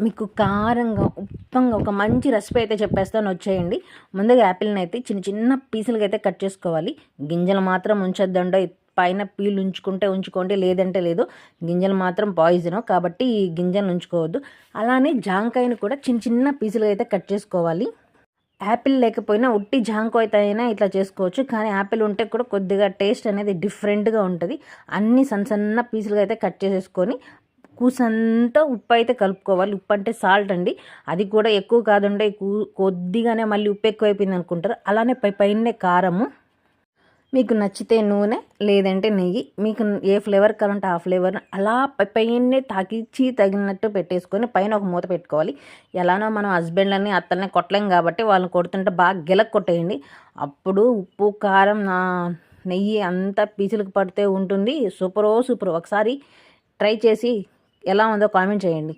మీకు కారంగా ఉప్పంగా ఒక మంచి రెసిపీ అయితే చెప్పేస్తాను, వచ్చేయండి. ముందుగా యాపిల్ని అయితే చిన్న చిన్న పీసులుగా అయితే కట్ చేసుకోవాలి. గింజలు మాత్రం ఉంచొద్దండో, పైన పీల్ ఉంచుకుంటే ఉంచుకోండి, లేదంటే లేదు. గింజలు మాత్రం పాయిజన్ కాబట్టి ఈ గింజలు ఉంచుకోవద్దు. అలానే జాంకాయను కూడా చిన్న చిన్న పీసులుగా అయితే కట్ చేసుకోవాలి. యాపిల్ లేకపోయినా ఉట్టి జాంకాయతో అయినా ఇట్లా చేసుకోవచ్చు, కానీ యాపిల్ ఉంటే కూడా కొద్దిగా టేస్ట్ అనేది డిఫరెంట్గా ఉంటుంది. అన్ని సన్న సన్న పీసులుగా అయితే కట్ చేసేసుకొని కూసంతా ఉప్పు అయితే కలుపుకోవాలి. ఉప్పు అంటే సాల్ట్ అండి, అది కూడా ఎక్కువ కాదండి, కొద్దిగానే. మళ్ళీ ఉప్పు ఎక్కువైపోయింది అనుకుంటారు. అలానే పైన కారము, మీకు నచ్చితే నూనె లేదంటే నెయ్యి, మీకు ఏ ఫ్లేవర్ కావాలంటే ఆ ఫ్లేవర్ అలా పైనే తాకిచ్చి తగినట్టు పెట్టేసుకొని పైన ఒక మూత పెట్టుకోవాలి. ఎలానో మనం హస్బెండ్లని అత్తల్ని కొట్టలేం కాబట్టి వాళ్ళని కొడుతుంటే బాగా గిలక్ కొట్టేయండి. అప్పుడు ఉప్పు కారం నెయ్యి అంతా పీసులకు పడితే ఉంటుంది. సూపర్. ఒకసారి ట్రై చేసి ఎలా ఉందో కామెంట్ చేయండి.